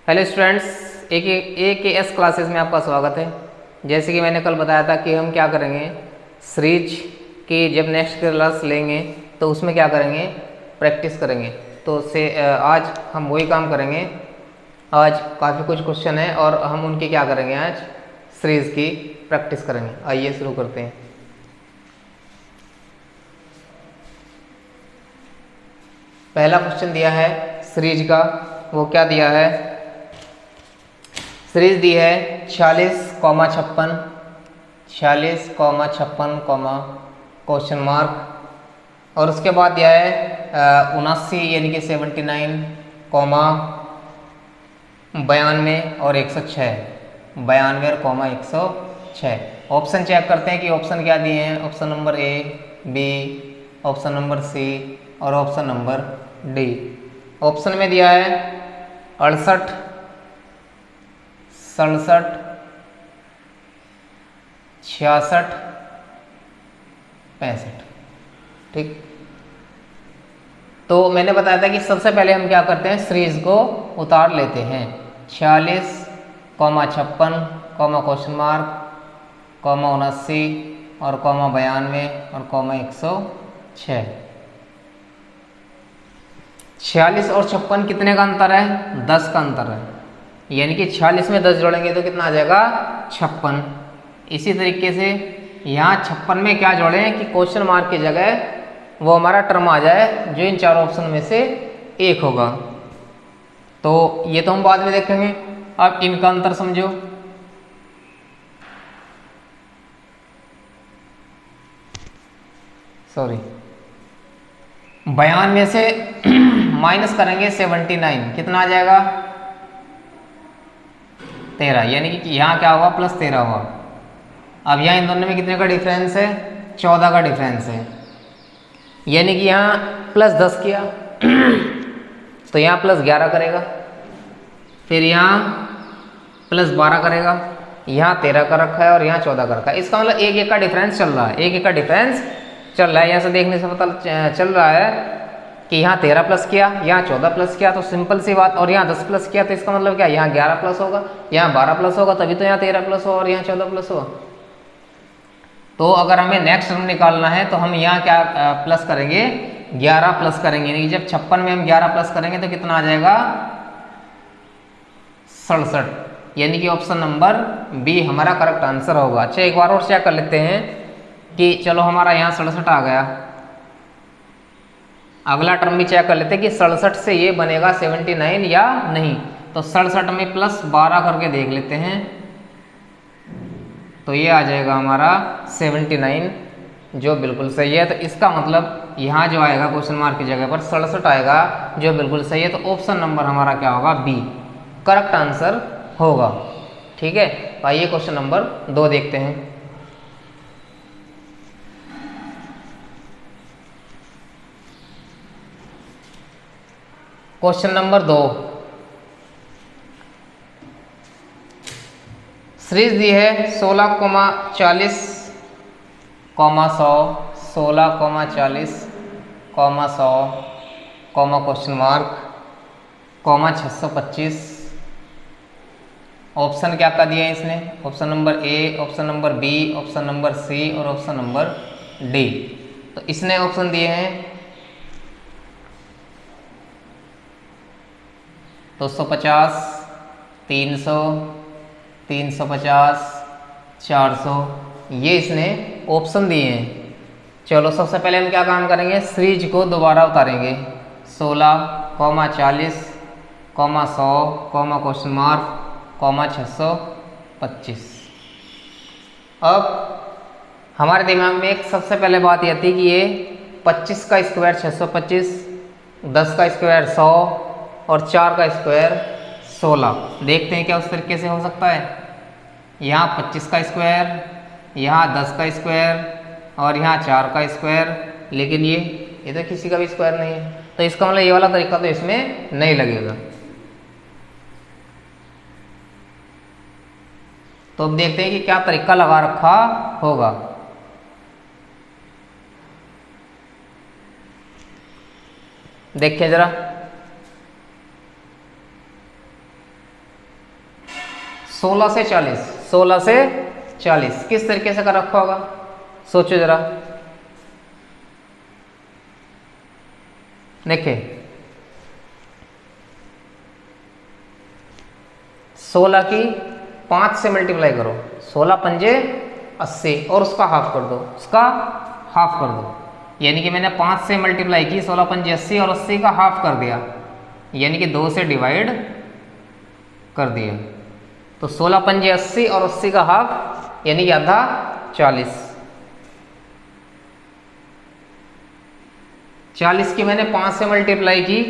Hello students, ए के S classes में आपका स्वागत है। जैसे कि मैंने कल बताया था कि हम क्या करेंगे, सीरीज की जब नेक्स्ट क्लास लेंगे तो उसमें क्या करेंगे, प्रैक्टिस करेंगे। तो आज हम वही काम करेंगे। आज काफ़ी कुछ क्वेश्चन है और हम उनकी क्या करेंगे, आज सीरीज की प्रैक्टिस करेंगे। आइए शुरू करते हैं। पहला क्वेश्चन दिया है सीरीज का, वो क्या दिया है, सीरीज दी है 46,56 क्वेश्चन मार्क, और उसके बाद दिया है 79 यानी कि 79, 92 और 106, 92 और 106। ऑप्शन चेक करते हैं कि ऑप्शन क्या दिए हैं। Option number A, B, option number C और ऑप्शन नंबर डी। ऑप्शन में दिया है 68, 67, 66, 65। ठीक, तो मैंने बताया था कि सबसे पहले हम क्या करते हैं, सीरीज को उतार लेते हैं। 46, 56, क्वेश्चन मार्क, 79 और 92 और 106। 46 और 56 कितने का अंतर है, 10 का अंतर है। यानी कि 46 में 10 जोड़ेंगे तो कितना आ जाएगा, 56। इसी तरीके से यहाँ 56 में क्या जोड़ें कि क्वेश्चन मार्क की जगह वो हमारा टर्म आ जाए जो इन चारों ऑप्शन में से एक होगा। तो ये तो हम बाद में देखेंगे, अब इनका अंतर समझो। सॉरी, 92 से माइनस करेंगे 79, कितना आ जाएगा, 13। यानी कि यहाँ क्या होगा, +13 होगा। अब यहाँ इन दोनों में कितने का डिफरेंस है, 14 का डिफरेंस है। यानी कि यहाँ +10 किया तो यहाँ +11 करेगा, फिर यहाँ +12 करेगा, यहाँ 13 का रखा है और यहाँ 14 का रखा है। इसका मतलब एक का डिफरेंस चल रहा है, एक का डिफरेंस चल रहा है। यहाँ से देखने से पता चल रहा है कि यहाँ 13 प्लस किया, यहाँ 14 प्लस किया, तो सिंपल सी बात। और यहाँ 10 प्लस किया तो इसका मतलब क्या, यहाँ 11 प्लस होगा, यहाँ 12 प्लस होगा, तभी तो यहाँ 13 प्लस होगा और यहाँ 14 प्लस होगा। तो अगर हमें नेक्स्ट टर्म निकालना है तो हम यहाँ क्या प्लस करेंगे, 11 प्लस करेंगे। यानी कि जब 56 में हम 11 प्लस करेंगे तो कितना आ जाएगा, 67। यानी कि ऑप्शन नंबर बी हमारा करेक्ट आंसर होगा। अच्छा, एक बार और चेक कर लेते हैं कि चलो हमारा यहाँ 67 आ गया। अगला टर्म भी चेक कर लेते हैं कि 67 से ये बनेगा 79 या नहीं। तो 67 में +12 करके देख लेते हैं, तो ये आ जाएगा हमारा 79, जो बिल्कुल सही है। तो इसका मतलब यहाँ जो आएगा क्वेश्चन मार्क की जगह पर 67 आएगा, जो बिल्कुल सही है। तो ऑप्शन नंबर हमारा क्या होगा, बी करेक्ट आंसर होगा। ठीक है, तो आइए क्वेश्चन नंबर 2 देखते हैं। क्वेश्चन नंबर 2, सीरीज दी है 16,40, 100, 16,40, 100, क्वेश्चन मार्क, 625। ऑप्शन क्या क्या दिए हैं इसने, option number A, option number B, option number C और ऑप्शन नंबर डी। तो इसने ऑप्शन दिए हैं 250, 300, 350, 400, ये इसने ऑप्शन दिए हैं। चलो सबसे पहले हम क्या काम करेंगे, सीरीज को दोबारा उतारेंगे। 16,40, 100, क्वेश्चन मार्क, 625। अब हमारे दिमाग में एक सबसे पहले बात यह थी कि ये 25 का स्क्वायर 625, 10 का स्क्वायर 100 और 4 का स्क्वायर 16। देखते हैं क्या उस तरीके से हो सकता है। यहाँ 25 का स्क्वायर, यहाँ 10 का स्क्वायर और यहाँ 4 का स्क्वायर, लेकिन ये तो किसी का भी स्क्वायर नहीं है। तो इसका मतलब ये वाला तरीका तो इसमें नहीं लगेगा। तो अब देखते हैं कि क्या तरीका लगा रखा होगा। देखिए जरा, 16 से 40, 16 से 40 किस तरीके से कर रखा होगा, सोचो जरा। देखिए 16 की 5 से मल्टीप्लाई करो, 16 पंजे 80 और उसका हाफ कर दो, उसका हाफ कर दो। यानी कि मैंने 5 से मल्टीप्लाई की, 16 पंजे 80 और 80 का हाफ कर दिया, यानी कि 2 से डिवाइड कर दिया। तो 16 पंजे 80 और 80 का हाफ यानी कि आधा 40। 40 की मैंने 5 से मल्टीप्लाई की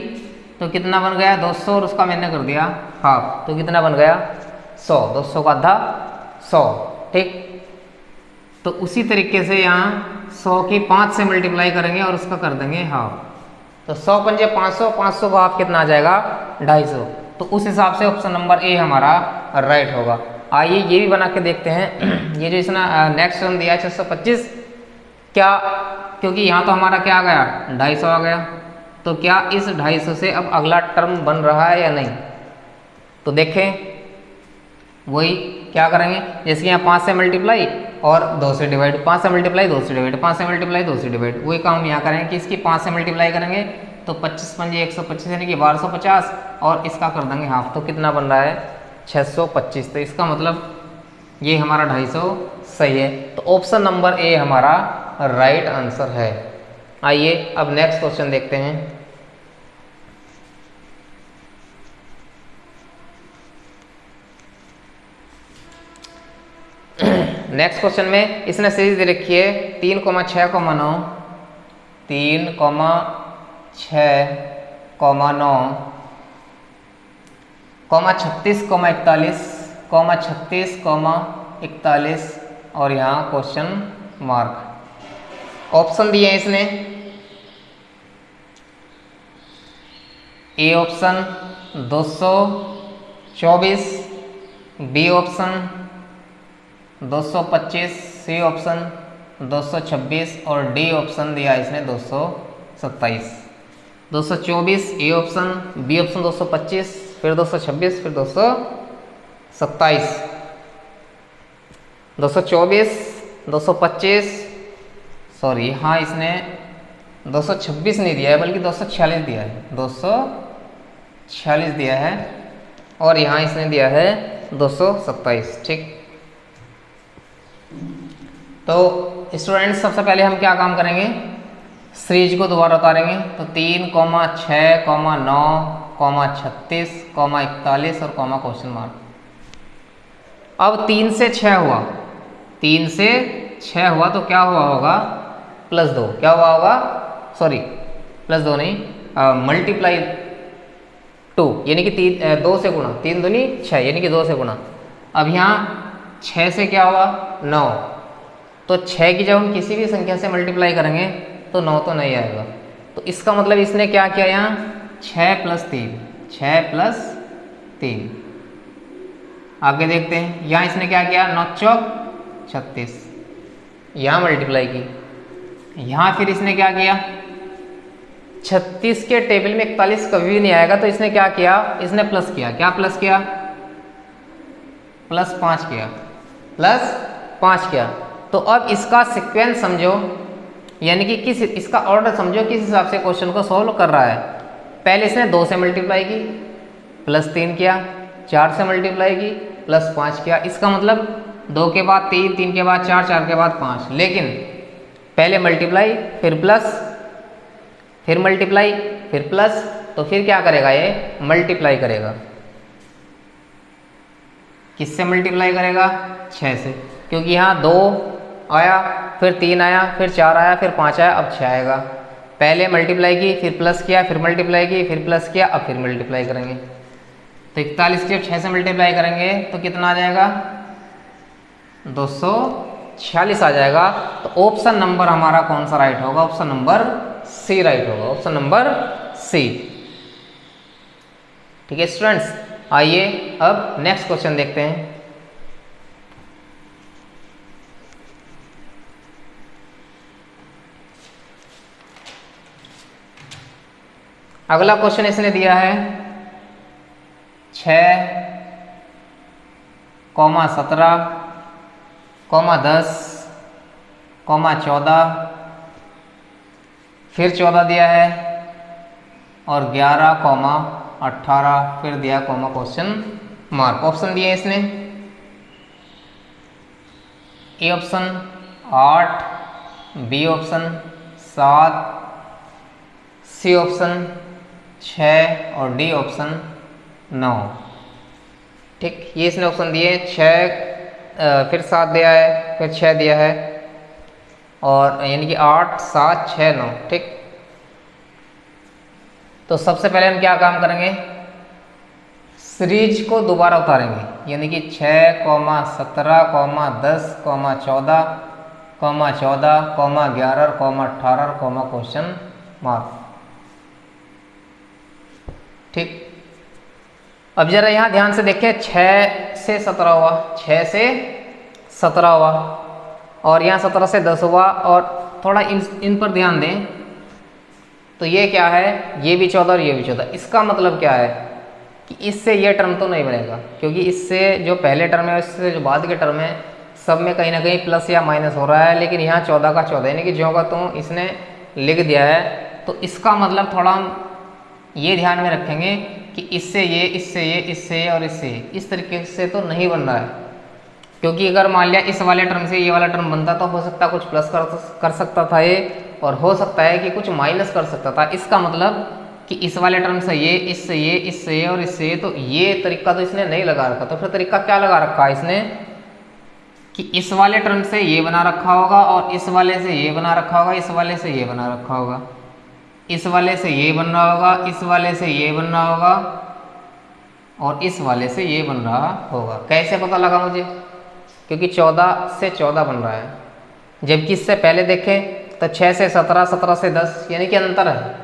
तो कितना बन गया 200 और उसका मैंने कर दिया हाफ, तो कितना बन गया 100, 200 का आधा 100। ठीक, तो उसी तरीके से यहाँ 100 की 5 से मल्टीप्लाई करेंगे और उसका कर देंगे हाफ। तो 100 पंजे 500, 500 का हाफ कितना आ जाएगा 250। तो उस हिसाब से ऑप्शन नंबर ए हमारा राइट होगा। आइए ये भी बना के देखते हैं। ये जो इसने नेक्स्ट टर्म दिया है 625, क्या, क्योंकि यहाँ तो हमारा क्या आ गया 250 आ गया, तो क्या इस 250 से अब अगला टर्म बन रहा है या नहीं। तो देखें वही क्या करेंगे, जैसे यहाँ 5 से मल्टीप्लाई और 2 से डिवाइड, 5 से मल्टीप्लाई 2 से डिवाइड, 5 से मल्टीप्लाई 2 से डिवाइड, वही काम यहाँ करेंगे कि इसकी 5 से मल्टीप्लाई करेंगे तो 25 पंजे 125 यानी कि 1250 और इसका कर देंगे हाफ, तो कितना बन रहा है 625। तो इसका मतलब ये हमारा 250 सही है। तो ऑप्शन नंबर ए हमारा राइट आंसर है। आइए अब नेक्स्ट क्वेश्चन देखते हैं। नेक्स्ट क्वेश्चन में इसने सीरीज दे रखी है 3,6,9, 3,6,9, 36,41, 36,41 और यहाँ क्वेश्चन मार्क। ऑप्शन दिए हैं इसने, A option 224, B option 225, C option 226 और डी ऑप्शन दिया इसने 227। 224 ए ऑप्शन, बी ऑप्शन 225, फिर 226, फिर 227। 224, 225, सॉरी हाँ इसने 226 नहीं दिया है बल्कि 246 दिया है, 246 दिया है और यहाँ इसने दिया है 227। ठीक, तो स्टूडेंट्स सबसे पहले हम क्या काम करेंगे, सीरीज को दोबारा उतारेंगे। तो 3,6,9, 36, 41 और क्वेश्चन मार्क। अब 3 से 6 हुआ, 3 से 6 हुआ तो क्या हुआ होगा +2, क्या हुआ होगा, सॉरी +2 नहीं, मल्टीप्लाई 2 यानी कि 2 से गुणा, 3 दूनी 6 यानी कि 2 से गुणा। अब यहाँ 6 से क्या हुआ 9, तो 6 की जब हम किसी भी संख्या से मल्टीप्लाई करेंगे तो 9 तो नहीं आएगा। तो इसका मतलब इसने क्या किया यहाँ 6 + 3, 6 + 3। आगे देखते हैं, यहाँ इसने क्या किया 9 चौक 36, यहाँ मल्टीप्लाई की। यहाँ फिर इसने क्या किया 36 के टेबल में 41 कभी भी नहीं आएगा, तो इसने क्या किया, इसने प्लस किया। क्या प्लस किया, +5 किया, +5 किया। तो अब इसका सीक्वेंस समझो, यानी कि किस इसका ऑर्डर समझो किस हिसाब से क्वेश्चन को सॉल्व कर रहा है। पहले इसने 2 से मल्टीप्लाई की, +3 किया, 4 से मल्टीप्लाई की, +5 किया। इसका मतलब 2 के बाद 3, 3 के बाद 4, 4 के बाद 5। लेकिन पहले मल्टीप्लाई, फिर प्लस, फिर मल्टीप्लाई, फिर प्लस, तो फिर क्या करेगा ये मल्टीप्लाई करेगा। किससे मल्टीप्लाई करेगा 6 से, क्योंकि यहाँ 2 आया, फिर 3 आया, फिर 4 आया, फिर 5 आया, अब 6 आएगा। पहले मल्टीप्लाई की, फिर प्लस किया, फिर मल्टीप्लाई की, फिर प्लस किया, अब फिर मल्टीप्लाई करेंगे। तो 41 के 6 से मल्टीप्लाई करेंगे तो कितना आ जाएगा 246 आ जाएगा। तो ऑप्शन नंबर हमारा कौन सा राइट होगा, ऑप्शन नंबर सी राइट होगा, ऑप्शन नंबर सी। ठीक है स्टूडेंट्स, आइए अब नेक्स्ट क्वेश्चन देखते हैं। अगला क्वेश्चन इसने दिया है 6 कॉमा 17, कॉमा 10, कॉमा 14, फिर 14 दिया है और 11, कॉमा 18, फिर दिया कॉमा क्वेश्चन मार्क। ऑप्शन दिए इसने, A option 8, B option 7, C option 6 और डी ऑप्शन 9। ठीक, ये इसने ऑप्शन दिए 6, फिर 7 दिया है, फिर 6 दिया है, और यानी कि 8, 7, 6, 9। ठीक, तो सबसे पहले हम क्या काम करेंगे, सीरीज को दोबारा उतारेंगे, यानी कि 6, 17, 10, 14, 14, 11, 18, क्वेश्चन मार्क। ठीक, अब जरा यहाँ ध्यान से देखें, 6 से 17 हुआ, 6 से 17 हुआ, और यहाँ 17 से 10 हुआ, और थोड़ा इन पर ध्यान दें, तो ये क्या है, ये भी 14 और ये भी 14। इसका मतलब क्या है कि इससे ये टर्म तो नहीं बनेगा, क्योंकि इससे जो पहले टर्म है इससे जो बाद के टर्म है सब में कहीं ना कहीं प्लस या माइनस हो रहा है, लेकिन यहाँ 14 का 14 यानी कि ज्यों का त्यों इसने लिख दिया है। तो इसका मतलब थोड़ा हम ये ध्यान में रखेंगे कि इससे ये, इससे ये, इससे ये और इससे ये, इस तरीके से तो नहीं बन रहा है, क्योंकि अगर मान लिया इस वाले टर्म से ये वाला टर्म बनता तो हो सकता कुछ प्लस कर सकता था ये, और हो सकता है कि कुछ माइनस कर सकता था। इसका मतलब कि इस वाले टर्म से ये, इससे ये, इससे ये और इससे ये, तो ये तरीका तो इसने नहीं लगा रखा। तो फिर तरीका क्या लगा रखा है इसने कि इस वाले टर्म से ये बना रखा होगा, और इस वाले से ये बना रखा होगा, इस वाले से ये बना रखा होगा, इस वाले से ये बन रहा होगा, इस वाले से ये बन रहा होगा, और इस वाले से ये बन रहा होगा। कैसे पता लगा मुझे, क्योंकि 14 से 14 बन रहा है, जबकि इससे पहले देखें तो 6 से 17, 17 से 10, यानी कि अंतर है,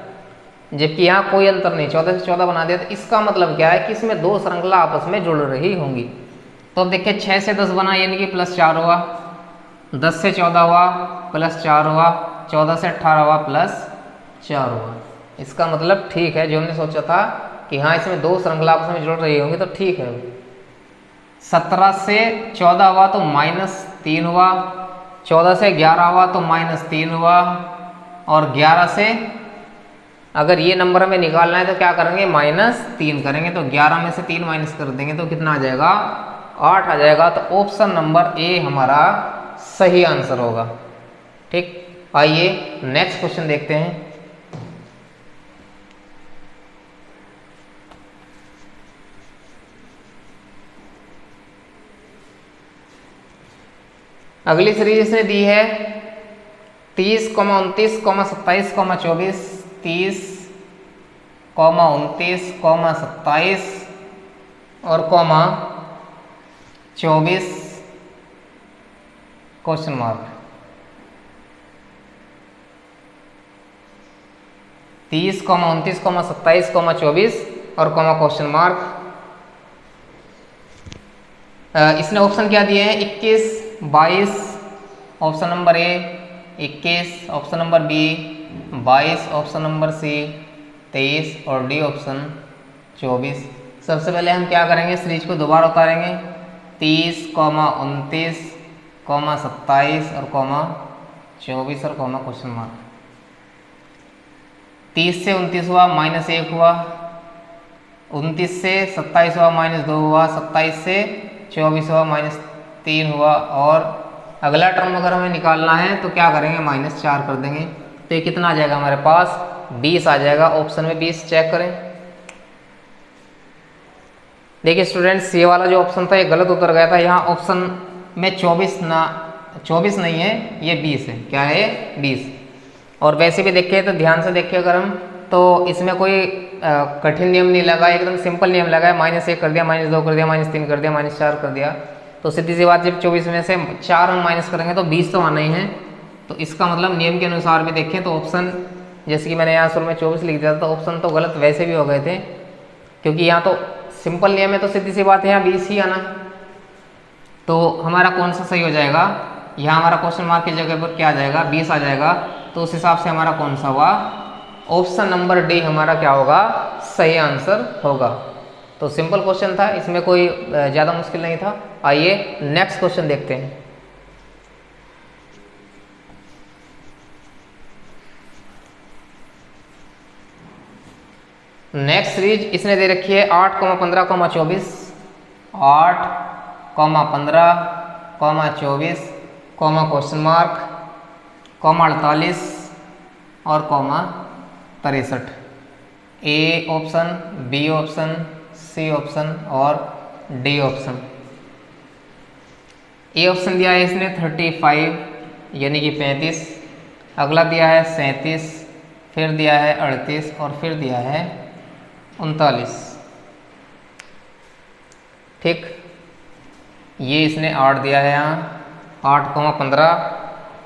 जबकि यहाँ कोई अंतर नहीं, 14 से 14 बना दिया। तो इसका मतलब क्या है कि इसमें दो श्रृंखला आपस में जुड़ रही होंगी। तो अब देखिए 6 से 10 बना यानी कि +4 हुआ, 10 से 14 हुआ +4 हुआ, 14 से 18 हुआ +4 हुआ। इसका मतलब ठीक है, जो हमने सोचा था कि हाँ इसमें दो श्रृंखला आपस में जुड़ रही होंगी, तो ठीक है। 17 से 14 हुआ तो -3 हुआ, 14 से 11 हुआ तो -3 हुआ, और 11 से अगर ये नंबर हमें निकालना है तो क्या करेंगे, -3 करेंगे। तो 11 में से 3 माइनस कर देंगे तो कितना आ जाएगा, 8 आ जाएगा। तो ऑप्शन नंबर ए हमारा सही आंसर होगा। ठीक, आइए नेक्स्ट क्वेश्चन देखते हैं। अगली सीरीज इसने दी है 30, 29, 27, 24, 30, 29, 27 और 24 क्वेश्चन मार्क। 30, 29, 27, 24 और क्वेश्चन मार्क। इसने ऑप्शन क्या दिए हैं, 21, 22 option number A, 21 option number B, 22 option number C, 23 और डी ऑप्शन 24। सबसे पहले हम क्या करेंगे, सीरीज को दोबारा उतारेंगे। 30, 29, 27 और 24 और क्वेश्चन मार्क। 30 से 29 हुआ -1 हुआ, 29 से 27 हुआ -2 हुआ, 27 से 24 हुआ -3 हुआ, और अगला टर्म अगर हमें निकालना है तो क्या करेंगे, -4 कर देंगे। तो ये कितना आ जाएगा हमारे पास, 20 आ जाएगा। ऑप्शन में 20 चेक करें। देखिए स्टूडेंट्स, ये वाला जो ऑप्शन था ये गलत उतर गया था। यहाँ ऑप्शन में 24 नहीं है, ये 20 है। क्या है, 20। और वैसे भी देखिए तो ध्यान से देखिए अगर हम, तो इसमें कोई कठिन नियम नहीं लगा, एकदम सिंपल नियम लगा है। -1 कर दिया, -2 कर दिया, -3 कर दिया, -4 कर दिया। तो सीधी सी बात, जब 24 में से 4 हम माइनस करेंगे तो 20 तो आना ही है। तो इसका मतलब नियम के अनुसार भी देखें तो ऑप्शन, जैसे कि मैंने यहाँ शुरू में 24 लिख दिया था, तो ऑप्शन तो गलत वैसे भी हो गए थे, क्योंकि यहाँ तो सिंपल नियम है। तो सीधी सी बात है यहाँ 20 ही आना है। तो हमारा कौन सा सही हो जाएगा, यहाँ हमारा क्वेश्चन मार्क की जगह पर क्या आ जाएगा, 20 आ जाएगा। तो उस हिसाब से हमारा कौन सा हुआ, ऑप्शन नंबर डी हमारा क्या होगा, सही आंसर होगा। तो सिंपल क्वेश्चन था, इसमें कोई ज़्यादा मुश्किल नहीं था। आइए नेक्स्ट क्वेश्चन देखते हैं। नेक्स्ट सीरीज इसने दे रखी है 8, 15, 24, 8, 15, 24, क्वेश्चन मार्क, 48 और 63। A option, B option, C option और डी ऑप्शन। ए ऑप्शन दिया है इसने 35 यानी कि 35, अगला दिया है 37, फिर दिया है 38 और फिर दिया है 39। ठीक, ये इसने 8 दिया है यहाँ, 8, 15,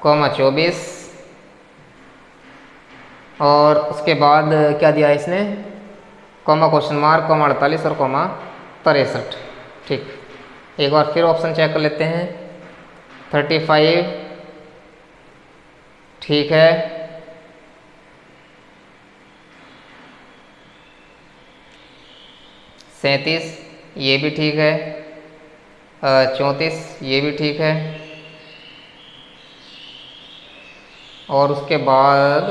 24 और उसके बाद क्या दिया है इसने, क्वेश्चन मार्क, 48 और 63। ठीक, एक बार फिर ऑप्शन चेक कर लेते हैं। 35 ठीक है, 37 ये भी ठीक है, 34 ये भी ठीक है और उसके बाद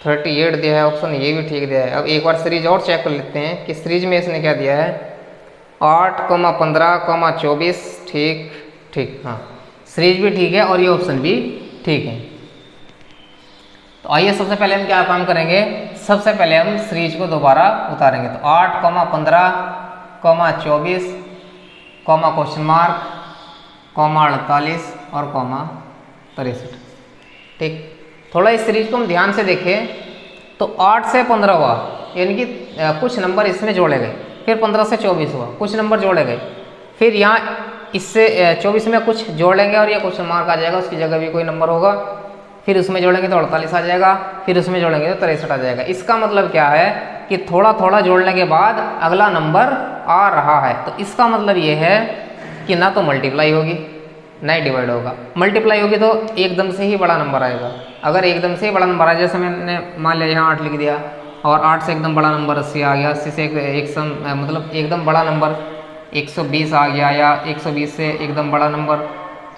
38 दिया है ऑप्शन, ये भी ठीक दिया है। अब एक बार सीरीज और चेक कर लेते हैं कि सीरीज में इसने क्या दिया है, 8, 15, 24। ठीक ठीक, हाँ सीरीज भी ठीक है और ये ऑप्शन भी ठीक है। तो आइए सबसे पहले हम क्या काम करेंगे, सबसे पहले हम सीरीज को दोबारा उतारेंगे। तो 8, 15, 24, क्वेश्चन मार्क, 48 और 63। ठीक, थोड़ा इस सीरीज को हम ध्यान से देखें तो 8 से 15 हुआ यानी कि कुछ नंबर इसमें जोड़े गए, फिर 15 से 24 हुआ, कुछ नंबर जोड़े गए, फिर यहाँ इससे 24 में कुछ जोड़ लेंगे और ये क्वेश्चन मार्क आ जाएगा, उसकी जगह भी कोई नंबर होगा, फिर उसमें जोड़ेंगे तो 48 आ जाएगा, फिर उसमें जोड़ेंगे तो 63 आ जाएगा। इसका मतलब क्या है कि थोड़ा थोड़ा जोड़ने के बाद अगला नंबर आ रहा है। तो इसका मतलब ये है कि ना तो मल्टीप्लाई होगी ना ही डिवाइड होगा। मल्टीप्लाई होगी तो एकदम से ही बड़ा नंबर आएगा। अगर एकदम से ही बड़ा नंबर आए, जैसे मैंने मान लिया यहाँ 8 लिख दिया और 8 से एकदम बड़ा नंबर 80 आ गया, 80 से मतलब एकदम बड़ा नंबर 120 आ गया, या 120 से एकदम बड़ा नंबर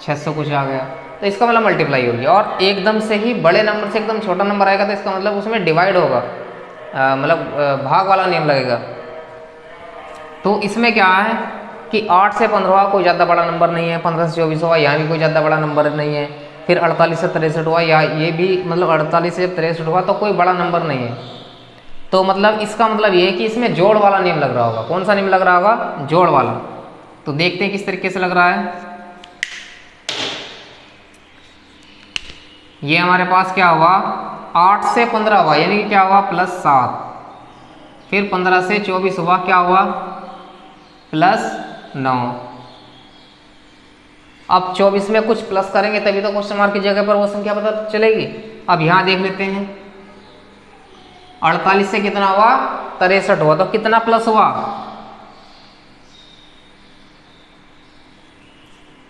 600 कुछ आ गया, तो इसका मतलब मल्टीप्लाई होगी। और एकदम से ही बड़े नंबर से एकदम छोटा नंबर आएगा तो इसका मतलब उसमें डिवाइड होगा, मतलब भाग वाला नियम लगेगा। तो इसमें क्या है कि 8 से 15 कोई ज़्यादा बड़ा नंबर नहीं है, 15 से 24 हुआ यहाँ भी कोई ज़्यादा बड़ा नंबर नहीं है, फिर 48 से 63 हुआ या ये भी मतलब 48 से 63 हुआ तो कोई बड़ा नंबर नहीं है। तो मतलब इसका मतलब ये है कि इसमें जोड़ वाला नियम लग रहा होगा। कौन सा नियम लग रहा होगा, जोड़ वाला। तो देखते हैं किस तरीके से लग रहा है। ये हमारे पास क्या हुआ, 8 से 15 हुआ यानी कि क्या हुआ +7, फिर 15 से 24 हुआ क्या हुआ +9। अब 24 में कुछ प्लस करेंगे तभी तो क्वेश्चन मार्क की जगह पर वो संख्या पता चलेगी। अब यहां देख लेते हैं, 48 से कितना हुआ 63 हुआ, तो कितना प्लस हुआ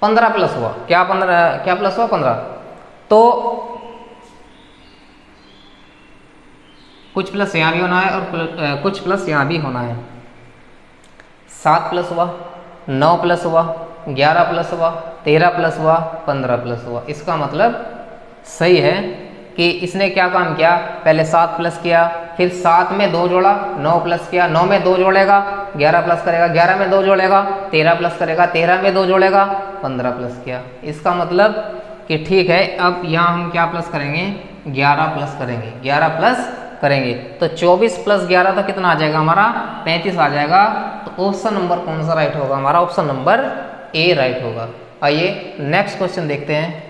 15 प्लस हुआ। क्या 15 क्या प्लस हुआ 15। तो कुछ प्लस यहाँ भी होना है और कुछ प्लस यहाँ भी होना है। 7 प्लस हुआ, 9 प्लस हुआ, 11 प्लस हुआ, 13 प्लस हुआ, 15 प्लस हुआ। इसका मतलब सही है कि इसने क्या काम किया, पहले 7 प्लस किया, फिर 7 में 2 जोड़ा, 9 प्लस किया, 9 में 2 जोड़ेगा 11 प्लस करेगा, 11 में 2 जोड़ेगा 13 प्लस करेगा, 13 में 2 जोड़ेगा 15 प्लस किया। इसका मतलब कि ठीक है, अब यहाँ हम क्या प्लस करेंगे 11 प्लस करेंगे, 11 प्लस करेंगे तो 24 प्लस 11 तो कितना आ जाएगा हमारा 35 आ जाएगा। तो ऑप्शन नंबर कौन सा राइट होगा हमारा, ऑप्शन नंबर ए राइट होगा। आइए नेक्स्ट क्वेश्चन देखते हैं।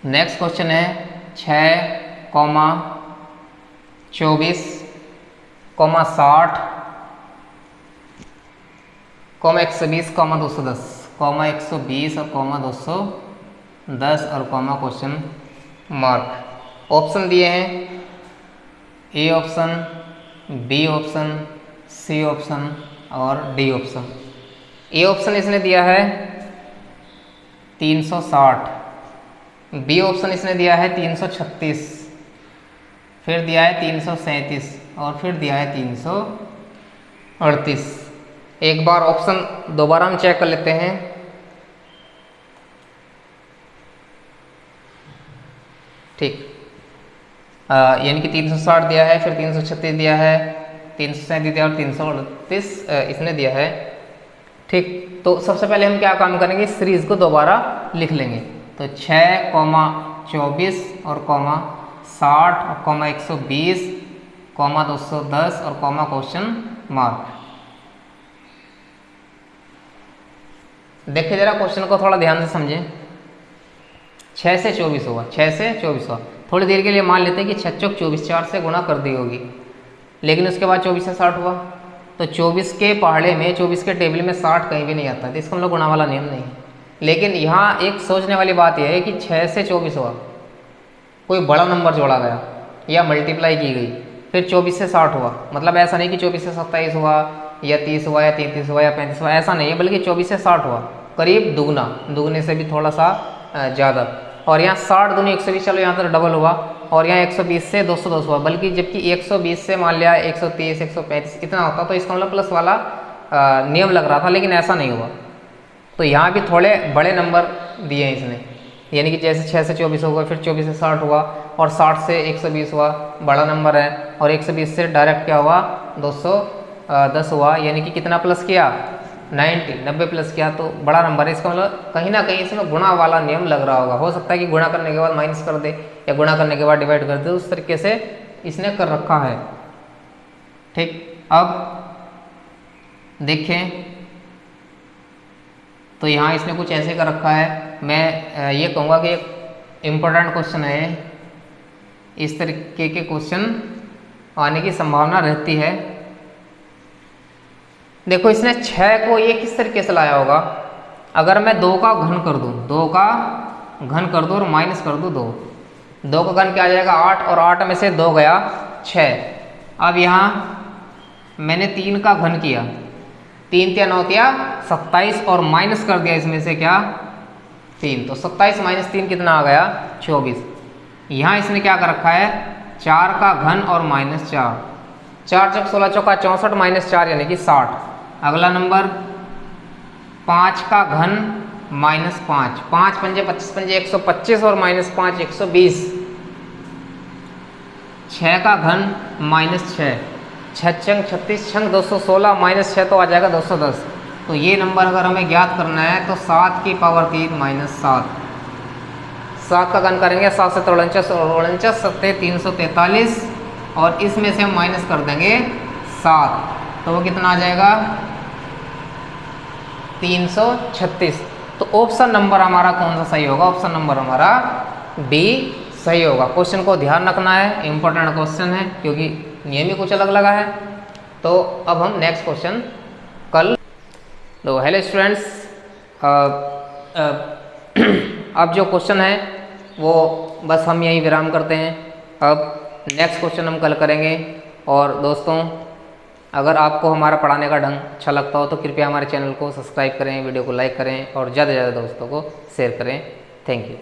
नेक्स्ट क्वेश्चन है 6, 24, 60, 120, 210, 120 और 210 और क्वेश्चन मार्क। ऑप्शन दिए हैं A option, B option, C option और डी ऑप्शन। ए ऑप्शन इसने दिया है 360, बी ऑप्शन इसने दिया है 336, फिर दिया है 337 और फिर दिया है 338। एक बार ऑप्शन दोबारा हम चेक कर लेते हैं। ठीक, यानी कि 360 दिया है, फिर 336 दिया है, 337 दिया और 338 इसने दिया है। ठीक, तो सबसे पहले हम क्या काम करेंगे, इस सीरीज को दोबारा लिख लेंगे। तो 6,24 और कॉमा 60 और कॉमा 120 कॉमा 210 और कॉमा क्वेश्चन मार्क। देखिए जरा क्वेश्चन को थोड़ा ध्यान से समझें। 6 से 24 हुआ, 6 से 24 हुआ। थोड़ी देर के लिए मान लेते हैं कि 6 चौक 24, 4 से गुणा कर दी होगी, लेकिन उसके बाद 24 से 60 हुआ। तो 24 के पहाड़े में, 24 के टेबल में 60 कहीं भी नहीं आता, तो इसका मतलब गुणा वाला नियम नहीं है। लेकिन यहाँ एक सोचने वाली बात यह है कि 6 से 24 हुआ, कोई बड़ा नंबर जोड़ा गया या मल्टीप्लाई की गई, फिर 24 से 60 हुआ। मतलब ऐसा नहीं कि 24 से 27 हुआ या 30 हुआ या 33 हुआ या 35 हुआ, ऐसा नहीं है, बल्कि 24 से 60 हुआ, करीब दुगना, दुगने से भी थोड़ा सा ज़्यादा। और यहाँ 60 दूनी 120, चलो यहाँ तो डबल हुआ। और यहाँ 120 से 210 हुआ, बल्कि जबकि 120 से मान लिया 130, 135 इतना होता, तो इसका मतलब प्लस वाला नियम लग रहा था, लेकिन ऐसा नहीं हुआ। तो यहाँ भी थोड़े बड़े नंबर दिए हैं इसने, यानी कि जैसे 6 से 24 होगा, फिर 24 से 60 हुआ, और 60 से 120 हुआ, बड़ा नंबर है। और 120 से डायरेक्ट क्या हुआ, 210 हुआ, यानी कि कितना प्लस किया, 90 प्लस किया, तो बड़ा नंबर है। इसका मतलब कहीं ना कहीं इसमें गुणा वाला नियम लग रहा होगा। हो सकता है कि गुणा करने के बाद माइनस कर दे या गुणा करने के बाद डिवाइड कर दे, उस तरीके से इसने कर रखा है। ठीक, अब देखें तो यहाँ इसने कुछ ऐसे कर रखा है। मैं ये कहूँगा कि एक इम्पोर्टेंट क्वेश्चन है, इस तरीके के क्वेश्चन आने की संभावना रहती है। देखो इसने 6 को ये किस तरीके से लाया होगा, अगर मैं 2 का घन कर दूं, 2 का घन कर दूं और माइनस कर दूं 2 का घन क्या आ जाएगा 8, और 8 में से 2 गया 6। अब यहाँ मैंने 3 का घन किया, 3 तिया 9 तिया 27 और माइनस कर दिया इसमें से क्या 3, तो 27 माइनस 3 कितना आ गया 24। यहाँ इसने क्या कर रखा है 4 का घन और माइनस 4, 4 चौक 16 चौका 64 माइनस 4 यानी कि 60। अगला नंबर 5 का घन माइनस 5, 5 पंजे 25 पंजे 125 और माइनस 5 120। 6 का घन माइनस 6, 6 छंग 36 छंग 216 माइनस 6 तो आ जाएगा 210। तो ये नंबर अगर हमें ज्ञात करना है तो 7 की पावर 3 माइनस 7, 7 का घन करेंगे 7 से 49 सत्ते 343, और इसमें से हम माइनस कर देंगे 7, तो वो कितना आ जाएगा 336। तो ऑप्शन नंबर हमारा कौन सा सही होगा, ऑप्शन नंबर हमारा बी सही होगा। क्वेश्चन को ध्यान रखना है, इंपॉर्टेंट क्वेश्चन है क्योंकि नियम ही कुछ अलग लगा है। तो अब हम नेक्स्ट क्वेश्चन कल। तो हेलो स्टूडेंट्स, अब जो क्वेश्चन है वो बस हम यहीं विराम करते हैं। अब नेक्स्ट क्वेश्चन हम कल करेंगे। और दोस्तों, अगर आपको हमारा पढ़ाने का ढंग अच्छा लगता हो तो कृपया हमारे चैनल को सब्सक्राइब करें, वीडियो को लाइक करें और ज़्यादा से ज़्यादा दोस्तों को शेयर करें। Thank you.